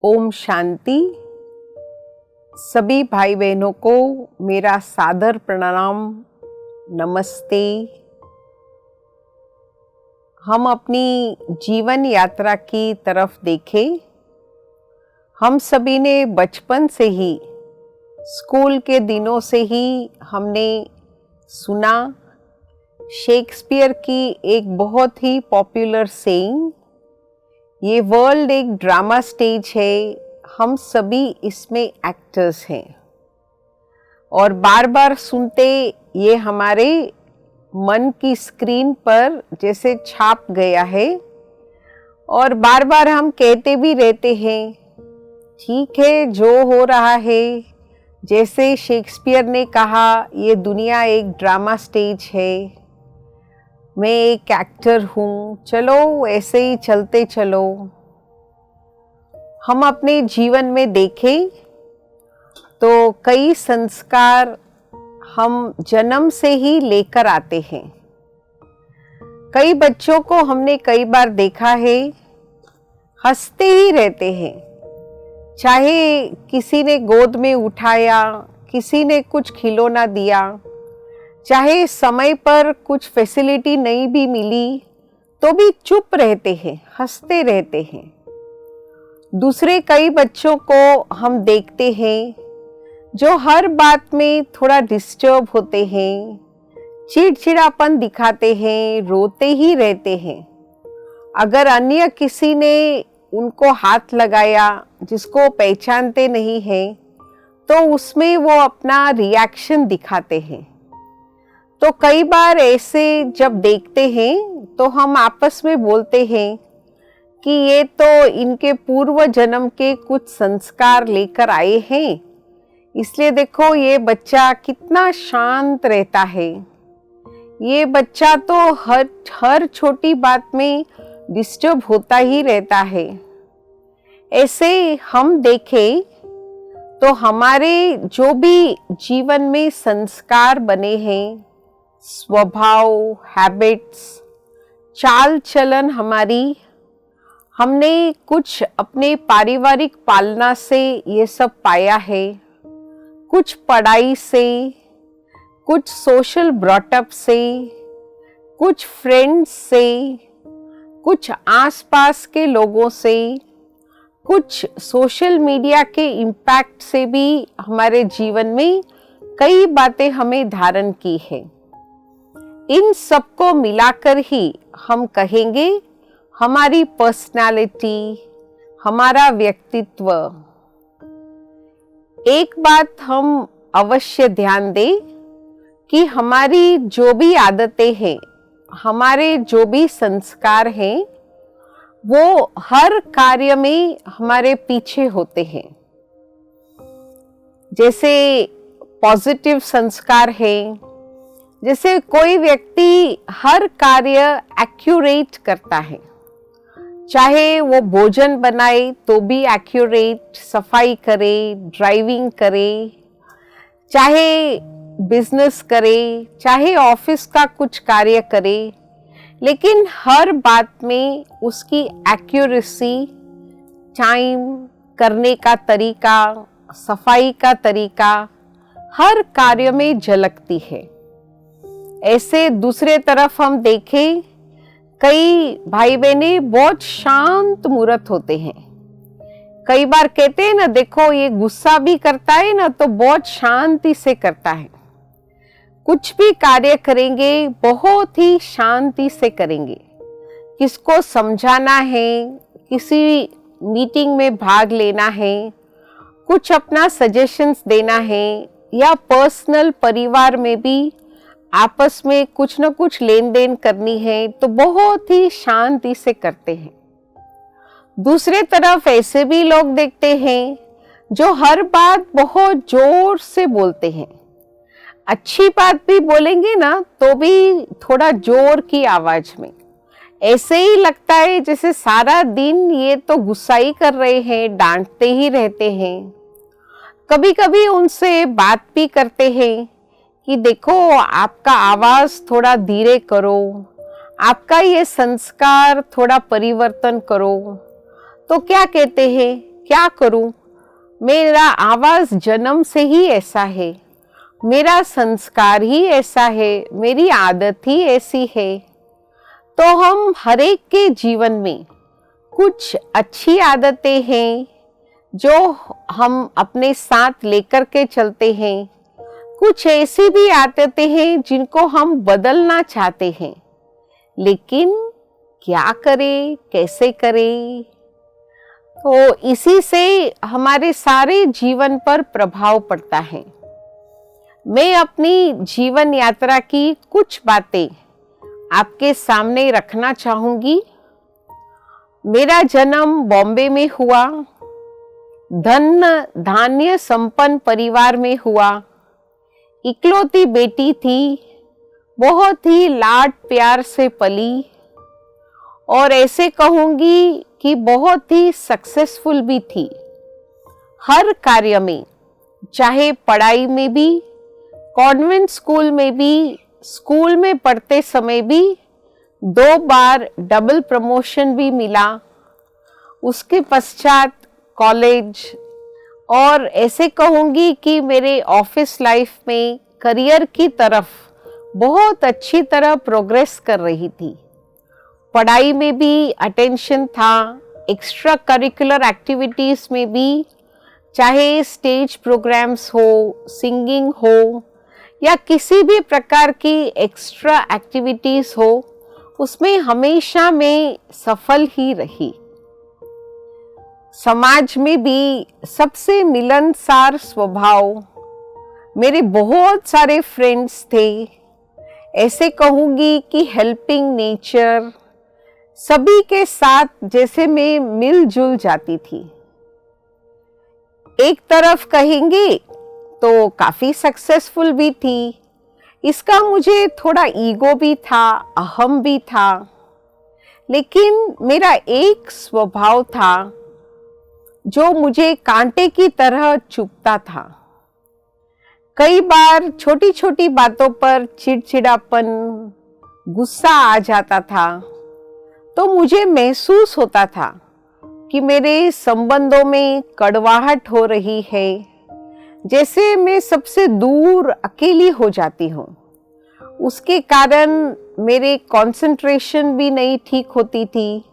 ओम शांति। सभी भाई बहनों को मेरा सादर प्रणाम, नमस्ते। हम अपनी जीवन यात्रा की तरफ देखें। हम सभी ने बचपन से ही, स्कूल के दिनों से ही हमने सुना शेक्सपियर की एक बहुत ही पॉपुलर सेइंग, ये वर्ल्ड एक ड्रामा स्टेज है, हम सभी इसमें एक्टर्स हैं। और बार बार सुनते ये हमारे मन की स्क्रीन पर जैसे छाप गया है और बार बार हम कहते भी रहते हैं, ठीक है जो हो रहा है, जैसे शेक्सपियर ने कहा ये दुनिया एक ड्रामा स्टेज है, मैं एक एक्टर हूँ, चलो ऐसे ही चलते चलो। हम अपने जीवन में देखें तो कई संस्कार हम जन्म से ही लेकर आते हैं। कई बच्चों को हमने कई बार देखा है, हंसते ही रहते हैं, चाहे किसी ने गोद में उठाया, किसी ने कुछ खिलौना दिया, चाहे समय पर कुछ फैसिलिटी नहीं भी मिली तो भी चुप रहते हैं, हंसते रहते हैं। दूसरे कई बच्चों को हम देखते हैं जो हर बात में थोड़ा डिस्टर्ब होते हैं, चिड़चिड़ापन दिखाते हैं, रोते ही रहते हैं। अगर अन्य किसी ने उनको हाथ लगाया जिसको पहचानते नहीं हैं तो उसमें वो अपना रिएक्शन दिखाते हैं। तो कई बार ऐसे जब देखते हैं तो हम आपस में बोलते हैं कि ये तो इनके पूर्व जन्म के कुछ संस्कार लेकर आए हैं, इसलिए देखो ये बच्चा कितना शांत रहता है। ये बच्चा तो हर छोटी बात में डिस्टर्ब होता ही रहता है। ऐसे हम देखें तो हमारे जो भी जीवन में संस्कार बने हैं, स्वभाव, हैबिट्स, चाल चलन हमारी, हमने कुछ अपने पारिवारिक पालना से ये सब पाया है, कुछ पढ़ाई से, कुछ सोशल ब्रॉटअप से, कुछ फ्रेंड्स से, कुछ आसपास के लोगों से, कुछ सोशल मीडिया के इम्पैक्ट से भी हमारे जीवन में कई बातें हमें धारण की है। इन सबको मिलाकर ही हम कहेंगे हमारी पर्सनालिटी, हमारा व्यक्तित्व। एक बात हम अवश्य ध्यान दें कि हमारी जो भी आदतें हैं, हमारे जो भी संस्कार हैं, वो हर कार्य में हमारे पीछे होते हैं। जैसे पॉजिटिव संस्कार है, जैसे कोई व्यक्ति हर कार्य एक्यूरेट करता है, चाहे वो भोजन बनाए तो भी एक्यूरेट, सफाई करे, ड्राइविंग करे, चाहे बिजनेस करे, चाहे ऑफिस का कुछ कार्य करे, लेकिन हर बात में उसकी एक्यूरेसी, टाइम करने का तरीका, सफाई का तरीका हर कार्य में झलकती है। ऐसे दूसरे तरफ हम देखें, कई भाई बहने बहुत शांत मूर्त होते हैं। कई बार कहते हैं ना, देखो ये गुस्सा भी करता है ना तो बहुत शांति से करता है, कुछ भी कार्य करेंगे बहुत ही शांति से करेंगे। किसको समझाना है, किसी मीटिंग में भाग लेना है, कुछ अपना सजेशंस देना है, या पर्सनल परिवार में भी आपस में कुछ न कुछ लेन देन करनी है तो बहुत ही शांति से करते हैं। दूसरे तरफ ऐसे भी लोग देखते हैं जो हर बात बहुत जोर से बोलते हैं, अच्छी बात भी बोलेंगे ना तो भी थोड़ा जोर की आवाज में, ऐसे ही लगता है जैसे सारा दिन ये तो गुस्सा ही कर रहे हैं, डांटते ही रहते हैं। कभी कभी उनसे बात भी करते हैं कि देखो आपका आवाज थोड़ा धीरे करो, आपका ये संस्कार थोड़ा परिवर्तन करो। तो क्या कहते हैं क्या करूं? मेरा आवाज जन्म से ही ऐसा है, मेरा संस्कार ही ऐसा है, मेरी आदत ही ऐसी है। तो हम हर एक के जीवन में कुछ अच्छी आदतें हैं जो हम अपने साथ लेकर के चलते हैं, कुछ ऐसी भी आदतें हैं जिनको हम बदलना चाहते हैं, लेकिन क्या करें, कैसे करें? तो इसी से हमारे सारे जीवन पर प्रभाव पड़ता है। मैं अपनी जीवन यात्रा की कुछ बातें आपके सामने रखना चाहूंगी। मेरा जन्म बॉम्बे में हुआ, धन धान्य संपन्न परिवार में हुआ। इकलौती बेटी थी, बहुत ही लाड प्यार से पली, और ऐसे कहूंगी कि बहुत ही सक्सेसफुल भी थी हर कार्य में, चाहे पढ़ाई में भी, कॉन्वेंट स्कूल में भी, स्कूल में पढ़ते समय भी 2 बार डबल प्रमोशन भी मिला। उसके पश्चात कॉलेज, और ऐसे कहूंगी कि मेरे ऑफिस लाइफ में करियर की तरफ बहुत अच्छी तरह प्रोग्रेस कर रही थी। पढ़ाई में भी अटेंशन था, एक्स्ट्रा करिकुलर एक्टिविटीज़ में भी, चाहे स्टेज प्रोग्राम्स हो, सिंगिंग हो, या किसी भी प्रकार की एक्स्ट्रा एक्टिविटीज़ हो, उसमें हमेशा मैं सफल ही रही। समाज में भी सबसे मिलनसार स्वभाव, मेरे बहुत सारे फ्रेंड्स थे। ऐसे कहूँगी कि हेल्पिंग नेचर, सभी के साथ जैसे मैं मिलजुल जाती थी। एक तरफ कहेंगे तो काफ़ी सक्सेसफुल भी थी, इसका मुझे थोड़ा ईगो भी था, अहम भी था। लेकिन मेरा एक स्वभाव था जो मुझे कांटे की तरह चुभता था। कई बार छोटी छोटी बातों पर चिड़चिड़ापन, गुस्सा आ जाता था, तो मुझे महसूस होता था कि मेरे संबंधों में कड़वाहट हो रही है, जैसे मैं सबसे दूर अकेली हो जाती हूँ। उसके कारण मेरे कंसंट्रेशन भी नहीं ठीक होती थी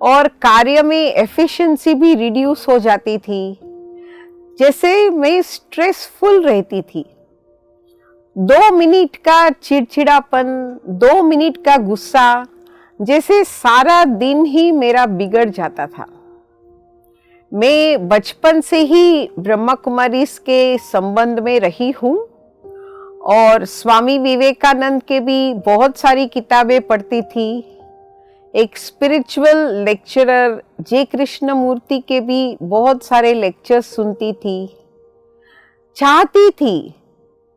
और कार्य में एफिशिएंसी भी रिड्यूस हो जाती थी, जैसे मैं स्ट्रेसफुल रहती थी। 2 मिनट का चिड़चिड़ापन, 2 मिनट का गुस्सा, जैसे सारा दिन ही मेरा बिगड़ जाता था। मैं बचपन से ही ब्रह्मा कुमारी के संबंध में रही हूँ और स्वामी विवेकानंद के भी बहुत सारी किताबें पढ़ती थी। एक स्पिरिचुअल लेक्चरर जे कृष्णमूर्ति के भी बहुत सारे लेक्चर्स सुनती थी। चाहती थी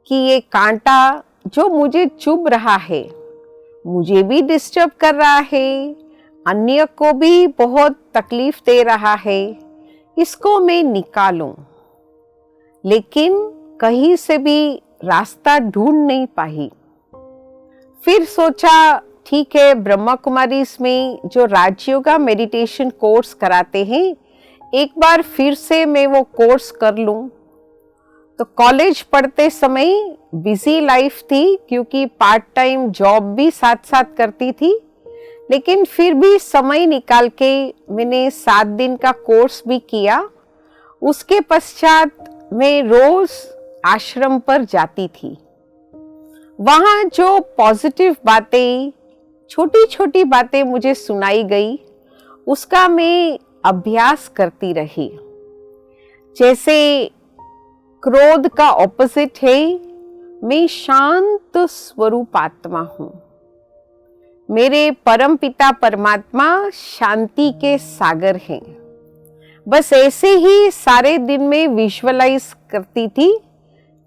कि ये कांटा जो मुझे चुभ रहा है, मुझे भी डिस्टर्ब कर रहा है, अन्य को भी बहुत तकलीफ दे रहा है, इसको मैं निकालूं। लेकिन कहीं से भी रास्ता ढूंढ नहीं पाई। फिर सोचा ठीक है, ब्रह्मा कुमारीज में जो राजयोगा मेडिटेशन कोर्स कराते हैं, एक बार फिर से मैं वो कोर्स कर लूं। तो कॉलेज पढ़ते समय बिजी लाइफ थी, क्योंकि पार्ट टाइम जॉब भी साथ साथ करती थी, लेकिन फिर भी समय निकाल के मैंने 7 दिन का कोर्स भी किया। उसके पश्चात मैं रोज आश्रम पर जाती थी। वहाँ जो पॉजिटिव बातें, छोटी छोटी बातें मुझे सुनाई गई, उसका मैं अभ्यास करती रही। जैसे क्रोध का ऑपोजिट है, मैं शांत स्वरूप आत्मा हूँ। मेरे परम पिता परमात्मा शांति के सागर हैं। बस ऐसे ही सारे दिन में विजुअलाइज करती थी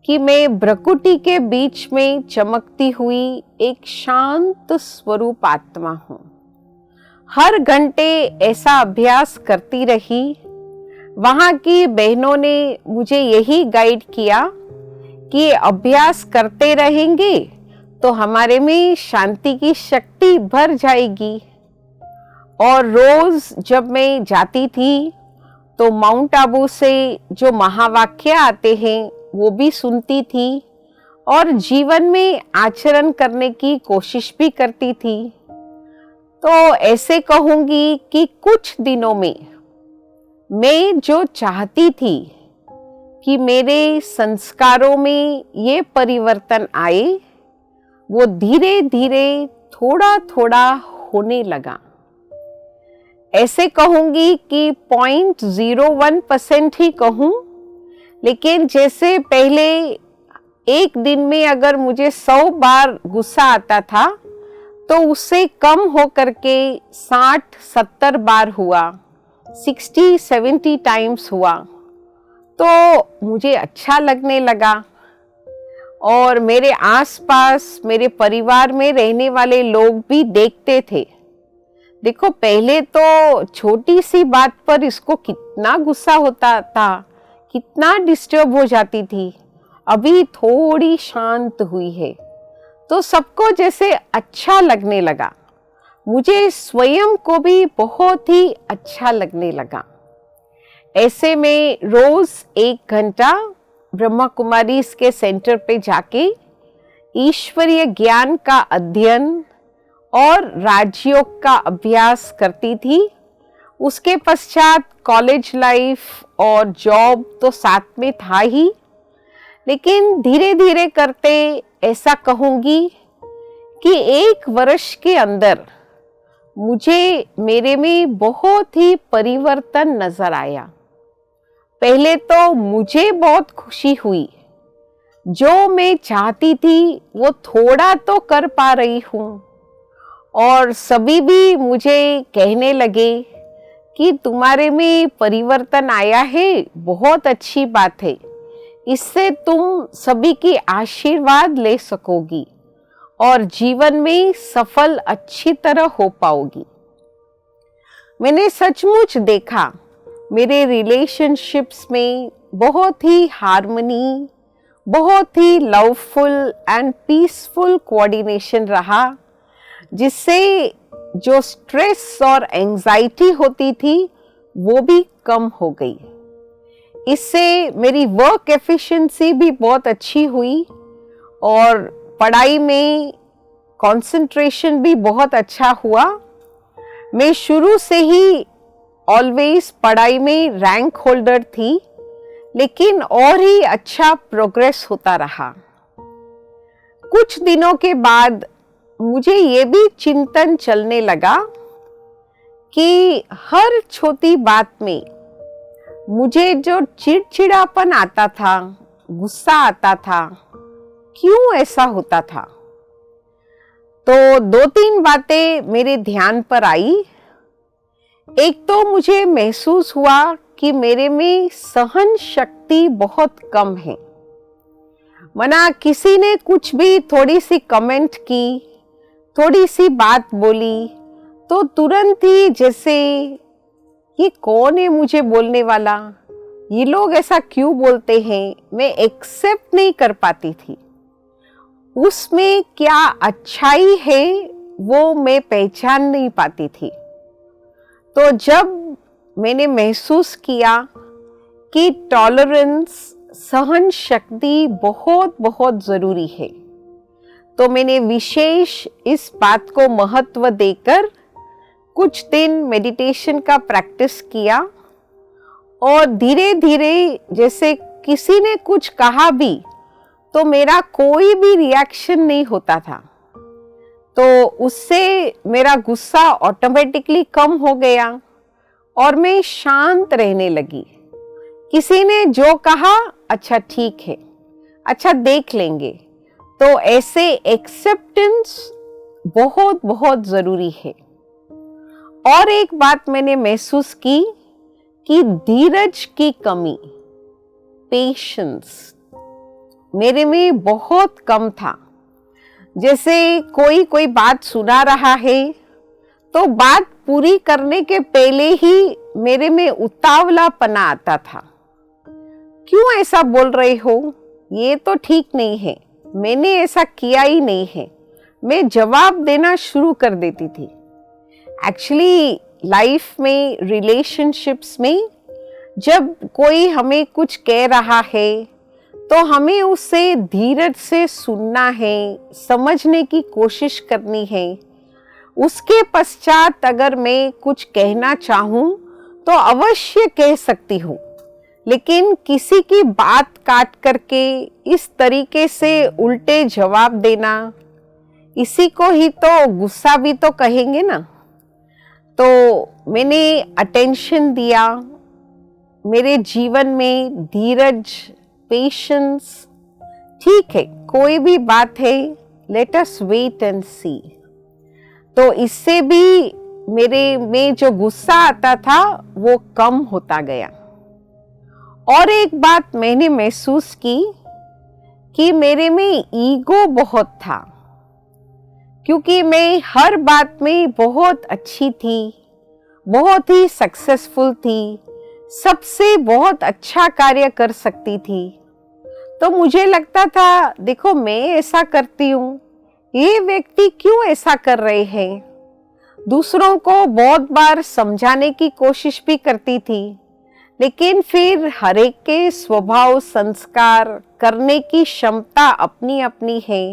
कि मैं भ्रकुटी के बीच में चमकती हुई एक शांत स्वरूप आत्मा हूँ। हर घंटे ऐसा अभ्यास करती रही। वहाँ की बहनों ने मुझे यही गाइड किया कि अभ्यास करते रहेंगे तो हमारे में शांति की शक्ति भर जाएगी। और रोज जब मैं जाती थी तो माउंट आबू से जो महावाक्य आते हैं वो भी सुनती थी और जीवन में आचरण करने की कोशिश भी करती थी। तो ऐसे कहूँगी कि कुछ दिनों में मैं जो चाहती थी कि मेरे संस्कारों में ये परिवर्तन आए, वो धीरे धीरे थोड़ा थोड़ा होने लगा। ऐसे कहूँगी कि 0.01% ही कहूँ, लेकिन जैसे पहले एक दिन में अगर मुझे 100 बार गुस्सा आता था तो उससे कम हो करके 60-70 बार हुआ, 60-70 टाइम्स हुआ। तो मुझे अच्छा लगने लगा और मेरे आसपास मेरे परिवार में रहने वाले लोग भी देखते थे। देखो, पहले तो छोटी सी बात पर इसको कितना गुस्सा होता था, कितना डिस्टर्ब हो जाती थी। अभी थोड़ी शांत हुई है तो सबको जैसे अच्छा लगने लगा, मुझे स्वयं को भी बहुत ही अच्छा लगने लगा। ऐसे में रोज 1 घंटा ब्रह्मा कुमारीज के सेंटर पे जाके ईश्वरीय ज्ञान का अध्ययन और राजयोग का अभ्यास करती थी। उसके पश्चात कॉलेज लाइफ और जॉब तो साथ में था ही, लेकिन धीरे धीरे करते ऐसा कहूँगी कि 1 वर्ष के अंदर मुझे मेरे में बहुत ही परिवर्तन नजर आया। पहले तो मुझे बहुत खुशी हुई, जो मैं चाहती थी वो थोड़ा तो कर पा रही हूँ। और सभी भी मुझे कहने लगे कि तुम्हारे में परिवर्तन आया है, बहुत अच्छी बात है, इससे तुम सभी की आशीर्वाद ले सकोगी और जीवन में सफल अच्छी तरह हो पाओगी। मैंने सचमुच देखा मेरे रिलेशनशिप्स में बहुत ही हार्मनी, बहुत ही लवफुल एंड पीसफुल कोऑर्डिनेशन रहा, जिससे जो स्ट्रेस और एंजाइटी होती थी वो भी कम हो गई। इससे मेरी वर्क एफिशिएंसी भी बहुत अच्छी हुई और पढ़ाई में कंसंट्रेशन भी बहुत अच्छा हुआ। मैं शुरू से ही ऑलवेज पढ़ाई में रैंक होल्डर थी, लेकिन और ही अच्छा प्रोग्रेस होता रहा। कुछ दिनों के बाद मुझे ये भी चिंतन चलने लगा कि हर छोटी बात में मुझे जो चिड़चिड़ापन आता था, गुस्सा आता था, क्यों ऐसा होता था। तो 2-3 बातें मेरे ध्यान पर आई। एक तो मुझे महसूस हुआ कि मेरे में सहन शक्ति बहुत कम है। मना किसी ने कुछ भी थोड़ी सी कमेंट की, थोड़ी सी बात बोली तो तुरंत ही जैसे ये कौन है मुझे बोलने वाला, ये लोग ऐसा क्यों बोलते हैं, मैं एक्सेप्ट नहीं कर पाती थी। उसमें क्या अच्छाई है वो मैं पहचान नहीं पाती थी। तो जब मैंने महसूस किया कि टॉलरेंस, सहन शक्ति बहुत बहुत ज़रूरी है, तो मैंने विशेष इस बात को महत्व देकर कुछ दिन मेडिटेशन का प्रैक्टिस किया और धीरे धीरे जैसे किसी ने कुछ कहा भी तो मेरा कोई भी रिएक्शन नहीं होता था, तो उससे मेरा गुस्सा ऑटोमेटिकली कम हो गया और मैं शांत रहने लगी। किसी ने जो कहा, अच्छा ठीक है, अच्छा देख लेंगे, तो ऐसे एक्सेप्टेंस बहुत बहुत ज़रूरी है। और एक बात मैंने महसूस की कि धीरज की कमी, पेशेंस, मेरे में बहुत कम था। जैसे कोई बात सुना रहा है तो बात पूरी करने के पहले ही मेरे में उतावलापना आता था। क्यों ऐसा बोल रहे हो, ये तो ठीक नहीं है, मैंने ऐसा किया ही नहीं है, मैं जवाब देना शुरू कर देती थी। एक्चुअली लाइफ में, रिलेशनशिप्स में जब कोई हमें कुछ कह रहा है तो हमें उसे धीरज से सुनना है, समझने की कोशिश करनी है। उसके पश्चात अगर मैं कुछ कहना चाहूँ तो अवश्य कह सकती हूँ, लेकिन किसी की बात काट करके इस तरीके से उल्टे जवाब देना, इसी को ही तो गुस्सा भी तो कहेंगे ना। तो मैंने अटेंशन दिया, मेरे जीवन में धीरज, पेशेंस, ठीक है कोई भी बात है, लेट अस वेट एंड सी। तो इससे भी मेरे में जो गुस्सा आता था वो कम होता गया। और एक बात मैंने महसूस की कि मेरे में ईगो बहुत था, क्योंकि मैं हर बात में बहुत अच्छी थी, बहुत ही सक्सेसफुल थी, सबसे बहुत अच्छा कार्य कर सकती थी। तो मुझे लगता था देखो मैं ऐसा करती हूँ, ये व्यक्ति क्यों ऐसा कर रहे हैं। दूसरों को बहुत बार समझाने की कोशिश भी करती थी, लेकिन फिर हर एक के स्वभाव, संस्कार, करने की क्षमता अपनी अपनी है।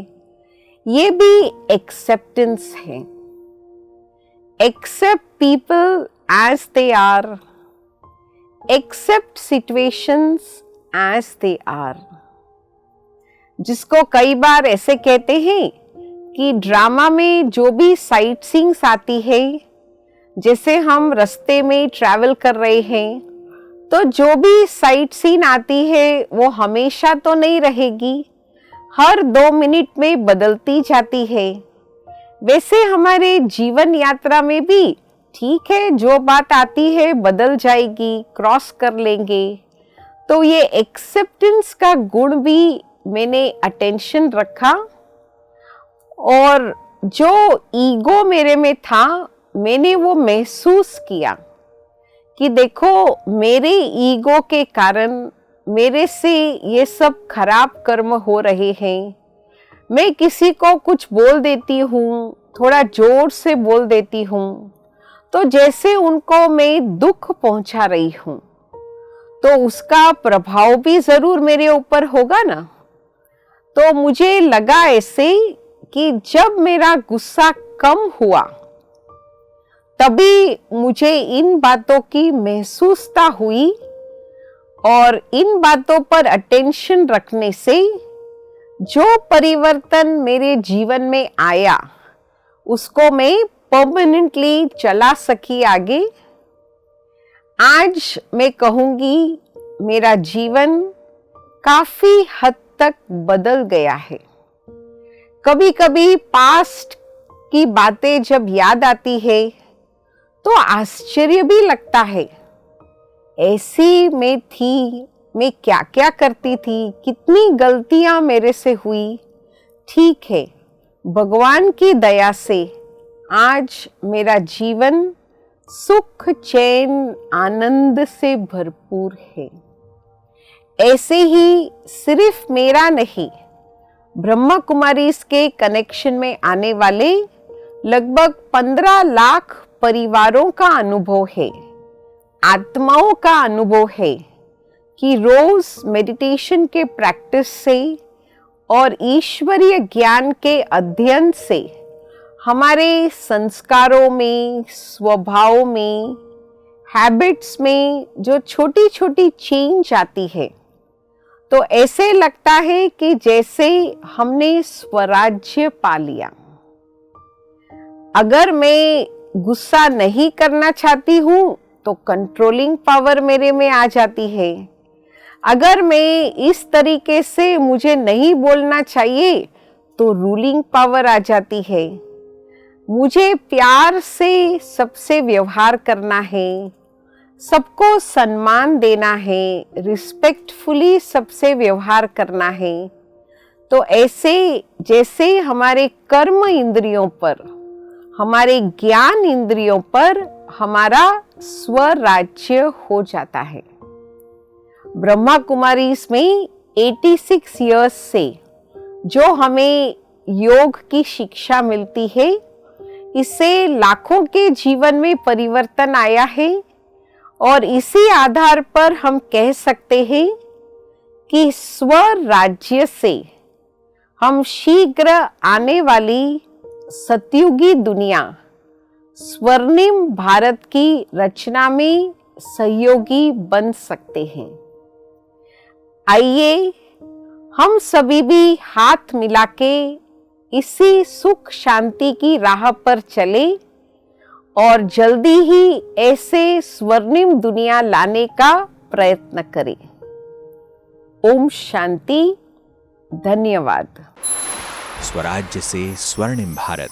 ये भी एक्सेप्टेंस है। Accept people as they are, accept situations as they are, जिसको कई बार ऐसे कहते हैं कि ड्रामा में जो भी साइट सीइंग्स आती है, जैसे हम रास्ते में ट्रैवल कर रहे हैं तो जो भी साइट सीन आती है वो हमेशा तो नहीं रहेगी, हर 2 मिनट में बदलती जाती है। वैसे हमारे जीवन यात्रा में भी ठीक है, जो बात आती है बदल जाएगी, क्रॉस कर लेंगे। तो ये एक्सेप्टेंस का गुण भी मैंने अटेंशन रखा, और जो ईगो मेरे में था मैंने वो महसूस किया कि देखो मेरे ईगो के कारण मेरे से ये सब खराब कर्म हो रहे हैं। मैं किसी को कुछ बोल देती हूँ, थोड़ा जोर से बोल देती हूँ, तो जैसे उनको मैं दुख पहुंचा रही हूँ, तो उसका प्रभाव भी जरूर मेरे ऊपर होगा ना। तो मुझे लगा ऐसे कि जब मेरा गुस्सा कम हुआ तभी मुझे इन बातों की महसूसता हुई, और इन बातों पर अटेंशन रखने से जो परिवर्तन मेरे जीवन में आया उसको मैं परमानेंटली चला सकी आगे। आज मैं कहूँगी मेरा जीवन काफी हद तक बदल गया है। कभी कभी पास्ट की बातें जब याद आती है तो आश्चर्य भी लगता है, ऐसी मैं थी, मैं क्या क्या करती थी, कितनी गलतियां मेरे से हुई। ठीक है, भगवान की दया से आज मेरा जीवन सुख, चैन, आनंद से भरपूर है। ऐसे ही सिर्फ मेरा नहीं, ब्रह्मा कुमारीज के कनेक्शन में आने वाले लगभग 15 लाख परिवारों का अनुभव है, आत्माओं का अनुभव है कि रोज मेडिटेशन के प्रैक्टिस से और ईश्वरीय ज्ञान के अध्ययन से हमारे संस्कारों में, स्वभाव में, हैबिट्स में जो छोटी छोटी चेंज आती है, तो ऐसे लगता है कि जैसे हमने स्वराज्य पा लिया। अगर मैं गुस्सा नहीं करना चाहती हूँ तो कंट्रोलिंग पावर मेरे में आ जाती है। अगर मैं इस तरीके से मुझे नहीं बोलना चाहिए तो रूलिंग पावर आ जाती है। मुझे प्यार से सबसे व्यवहार करना है, सबको सम्मान देना है, रिस्पेक्टफुली सबसे व्यवहार करना है। तो ऐसे जैसे हमारे कर्म इंद्रियों पर, हमारे ज्ञान इंद्रियों पर हमारा स्वराज्य हो जाता है। ब्रह्मा कुमारी इसमें 86 इयर्स से जो हमें योग की शिक्षा मिलती है, इससे लाखों के जीवन में परिवर्तन आया है। और इसी आधार पर हम कह सकते हैं कि स्वराज्य से हम शीघ्र आने वाली सतयुगी दुनिया, स्वर्णिम भारत की रचना में सहयोगी बन सकते हैं। आइए हम सभी भी हाथ मिला के इसी सुख शांति की राह पर चले और जल्दी ही ऐसे स्वर्णिम दुनिया लाने का प्रयत्न करें। ओम शांति। धन्यवाद। स्वराज्य से स्वर्णिम भारत।